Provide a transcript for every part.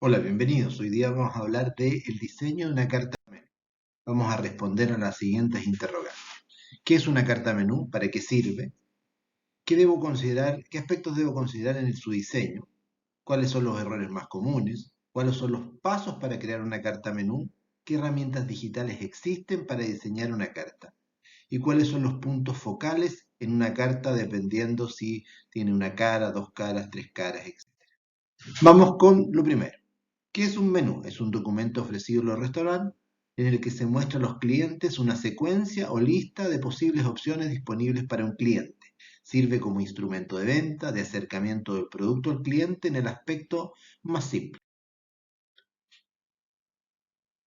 Hola, bienvenidos. Hoy día vamos a hablar del diseño de una carta menú. Vamos a responder a las siguientes interrogantes. ¿Qué es una carta menú? ¿Para qué sirve? ¿Qué debo considerar? ¿Qué aspectos debo considerar en su diseño? ¿Cuáles son los errores más comunes? ¿Cuáles son los pasos para crear una carta menú? ¿Qué herramientas digitales existen para diseñar una carta? ¿Y cuáles son los puntos focales en una carta dependiendo si tiene una cara, dos caras, tres caras, etc.? Vamos con lo primero. ¿Qué es un menú? Es un documento ofrecido en los restaurantes en el que se muestra a los clientes una secuencia o lista de posibles opciones disponibles para un cliente. Sirve como instrumento de venta, de acercamiento del producto al cliente en el aspecto más simple.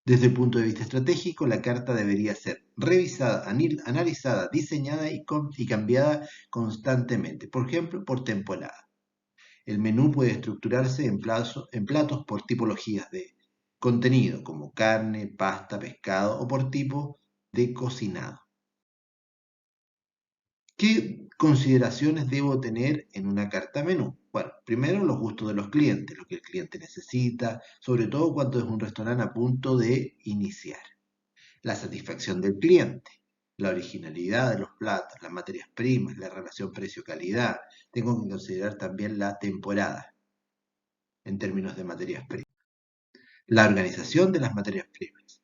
Desde el punto de vista estratégico, la carta debería ser revisada, analizada, diseñada y cambiada constantemente, por ejemplo, por temporada. El menú puede estructurarse en platos por tipologías de contenido, como carne, pasta, pescado, o por tipo de cocinado. ¿Qué consideraciones debo tener en una carta menú? Bueno, primero los gustos de los clientes, lo que el cliente necesita, sobre todo cuando es un restaurante a punto de iniciar. La satisfacción del cliente, la originalidad de los platos, las materias primas, la relación precio-calidad. Tengo que considerar también la temporada en términos de materias primas. La organización de las materias primas,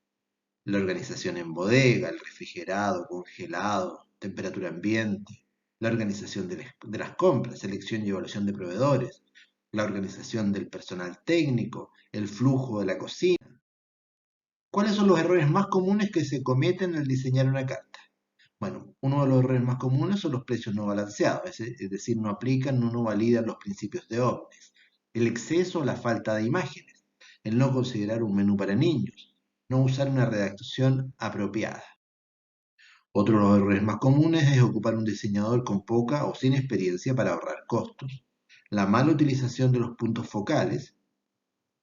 la organización en bodega, el refrigerado, congelado, temperatura ambiente, la organización de las compras, selección y evaluación de proveedores, la organización del personal técnico, el flujo de la cocina. ¿Cuáles son los errores más comunes que se cometen al diseñar una carta? Bueno, uno de los errores más comunes son los precios no balanceados, es decir, no aplican o no validan los principios de Omnes. El exceso o la falta de imágenes, el no considerar un menú para niños, no usar una redacción apropiada. Otro de los errores más comunes es ocupar un diseñador con poca o sin experiencia para ahorrar costos, la mala utilización de los puntos focales,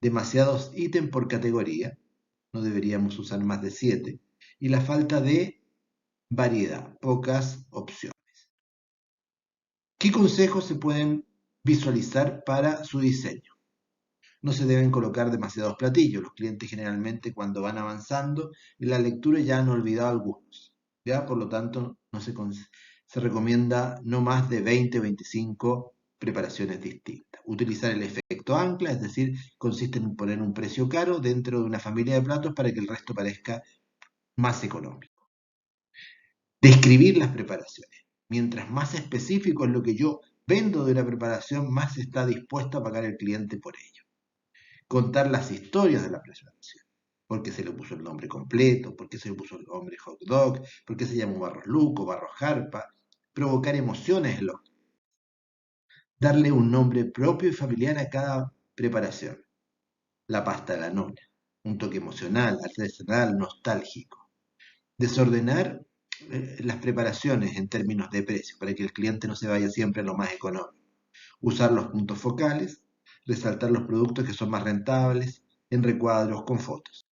demasiados ítems por categoría, no deberíamos usar más de 7, y la falta de variedad, pocas opciones. ¿Qué consejos se pueden visualizar para su diseño? No se deben colocar demasiados platillos. Los clientes generalmente cuando van avanzando en la lectura ya han olvidado algunos. ¿Ya? Por lo tanto, se recomienda no más de 20 o 25 preparaciones distintas. Utilizar el efecto ancla, es decir, consiste en poner un precio caro dentro de una familia de platos para que el resto parezca más económico. Describir las preparaciones. Mientras más específico es lo que yo vendo de la preparación, más está dispuesto a pagar el cliente por ello. Contar las historias de la preparación. ¿Por qué se le puso el nombre completo? ¿Por qué se le puso el nombre hot dog? ¿Por qué se llamó barros luco, barros jarpa? Provocar emociones en los. Darle un nombre propio y familiar a cada preparación. La pasta de la nona. Un toque emocional, artesanal, nostálgico. Desordenar las preparaciones en términos de precio, para que el cliente no se vaya siempre a lo más económico. Usar los puntos focales, resaltar los productos que son más rentables en recuadros con fotos.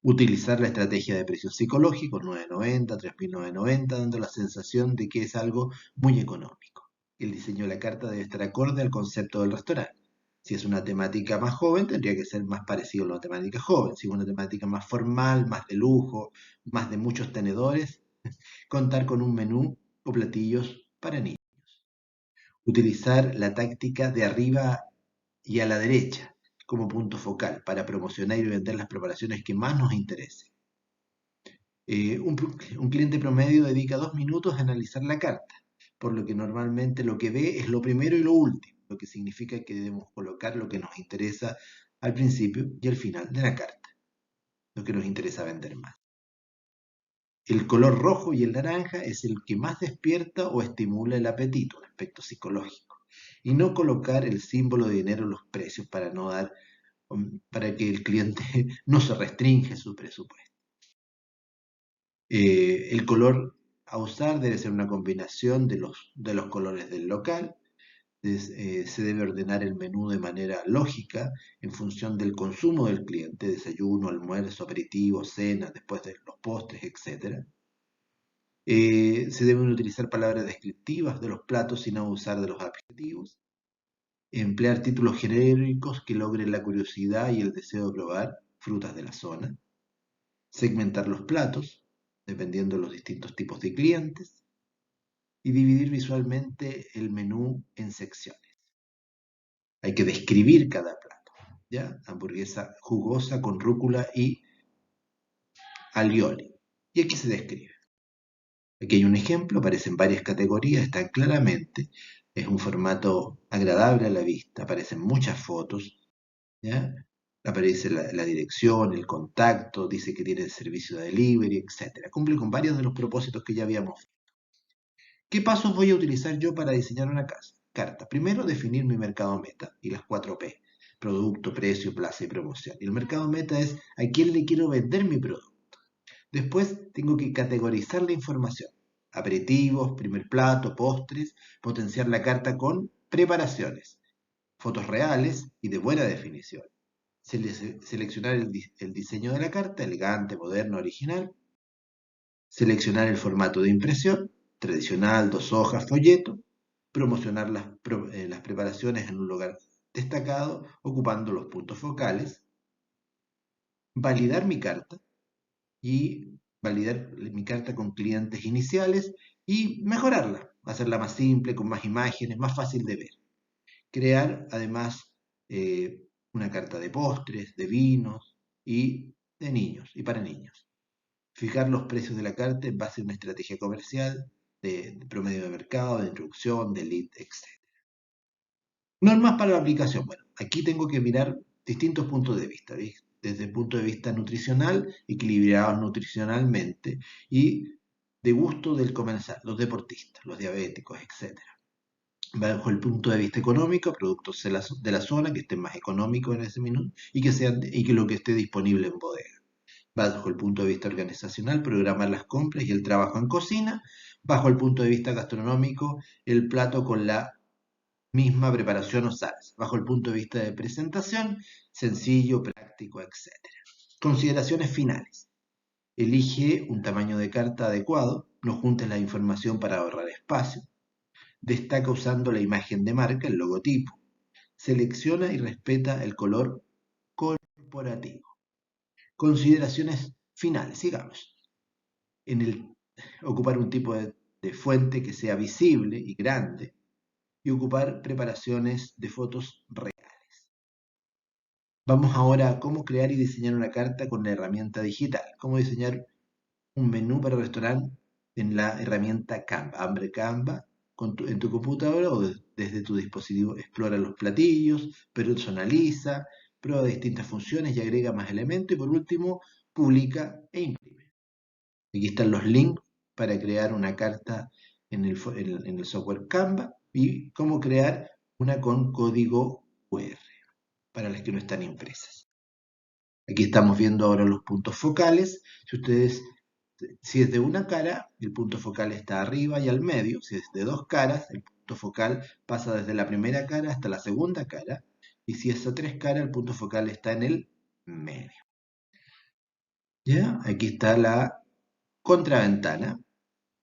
Utilizar la estrategia de precios psicológicos, 9.90, 3.990, dando la sensación de que es algo muy económico. El diseño de la carta debe estar acorde al concepto del restaurante. Si es una temática más joven, tendría que ser más parecido a una temática joven. Si es una temática más formal, más de lujo, más de muchos tenedores, contar con un menú o platillos para niños. Utilizar la táctica de arriba y a la derecha como punto focal para promocionar y vender las preparaciones que más nos interesen. Un cliente promedio dedica 2 minutos a analizar la carta, por lo que normalmente lo que ve es lo primero y lo último, lo que significa que debemos colocar lo que nos interesa al principio y al final de la carta, lo que nos interesa vender más. El color rojo y el naranja es el que más despierta o estimula el apetito, un aspecto psicológico, y no colocar el símbolo de dinero en los precios para que el cliente no se restringe su presupuesto. El color a usar debe ser una combinación de los colores del local. Se debe ordenar el menú de manera lógica en función del consumo del cliente, desayuno, almuerzo, aperitivo, cena, después de los postres, etc. Se deben utilizar palabras descriptivas de los platos sin abusar de los adjetivos. Emplear títulos genéricos que logren la curiosidad y el deseo de probar frutas de la zona. Segmentar los platos, dependiendo de los distintos tipos de clientes. Y dividir visualmente el menú en secciones. Hay que describir cada plato, ¿ya? Hamburguesa jugosa con rúcula y alioli. Y aquí se describe. Aquí hay un ejemplo, aparecen varias categorías, están claramente. Es un formato agradable a la vista, aparecen muchas fotos, ¿ya? Aparece la dirección, el contacto, dice que tiene servicio de delivery, etc. Cumple con varios de los propósitos que ya habíamos visto. ¿Qué pasos voy a utilizar yo para diseñar una carta? Primero, definir mi mercado meta y las 4P. Producto, precio, plaza y promoción. Y el mercado meta es a quién le quiero vender mi producto. Después tengo que categorizar la información. Aperitivos, primer plato, postres, potenciar la carta con preparaciones, fotos reales y de buena definición. Seleccionar el diseño de la carta, elegante, moderno, original. Seleccionar el formato de impresión, tradicional, 2 hojas, folleto. Promocionar las preparaciones en un lugar destacado, ocupando los puntos focales. Validar mi carta y validar mi carta con clientes iniciales y mejorarla, hacerla más simple, con más imágenes, más fácil de ver. Crear además una carta de postres, de vinos y de niños y para niños. Fijar los precios de la carta en base a una estrategia comercial, de promedio de mercado, de introducción, de lead, etc. Normas para la aplicación. Bueno, aquí tengo que mirar distintos puntos de vista, ¿ves? Desde el punto de vista nutricional, equilibrados nutricionalmente, y de gusto del comensal, los deportistas, los diabéticos, etc. Bajo el punto de vista económico, productos de la zona que estén más económicos en ese minuto y que lo que esté disponible en bodega. Bajo el punto de vista organizacional, programar las compras y el trabajo en cocina. Bajo el punto de vista gastronómico, el plato con la misma preparación o salsa. Bajo el punto de vista de presentación, sencillo, práctico, etc. Consideraciones finales. Elige un tamaño de carta adecuado, no juntes la información para ahorrar espacio. Destaca usando la imagen de marca, el logotipo. Selecciona y respeta el color corporativo. Consideraciones finales, sigamos. Ocupar un tipo de fuente que sea visible y grande y ocupar preparaciones de fotos reales. Vamos ahora a cómo crear y diseñar una carta con la herramienta digital. Cómo diseñar un menú para restaurante en la herramienta Canva. Abre Canva en tu computadora o desde tu dispositivo. Explora los platillos, personaliza, prueba distintas funciones y agrega más elementos. Y por último, publica e imprime. Aquí están los links para crear una carta en el software Canva y cómo crear una con código QR para las que no están impresas. Aquí estamos viendo ahora los puntos focales. Si es de una cara, el punto focal está arriba y al medio. Si es de 2 caras, el punto focal pasa desde la primera cara hasta la segunda cara. Y si es a 3 caras, el punto focal está en el medio. ¿Ya? Aquí está la contraventana.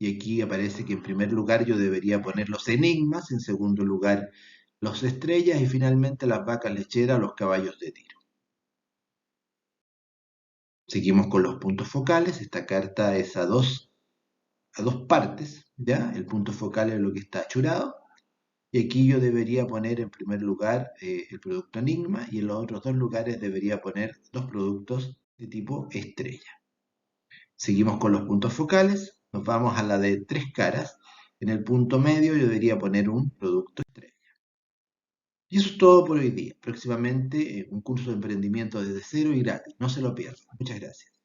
Y aquí aparece que en primer lugar yo debería poner los enigmas, en segundo lugar los estrellas y finalmente las vacas lecheras o los caballos de tiro. Seguimos con los puntos focales. Esta carta es a dos partes, ¿ya? El punto focal es lo que está achurado. Y aquí yo debería poner en primer lugar el producto enigma y en los otros 2 lugares debería poner 2 productos de tipo estrella. Seguimos con los puntos focales. Nos vamos a la de 3 caras. En el punto medio yo debería poner un producto estrella. Y eso es todo por hoy día. Próximamente un curso de emprendimiento desde cero y gratis. No se lo pierdan. Muchas gracias.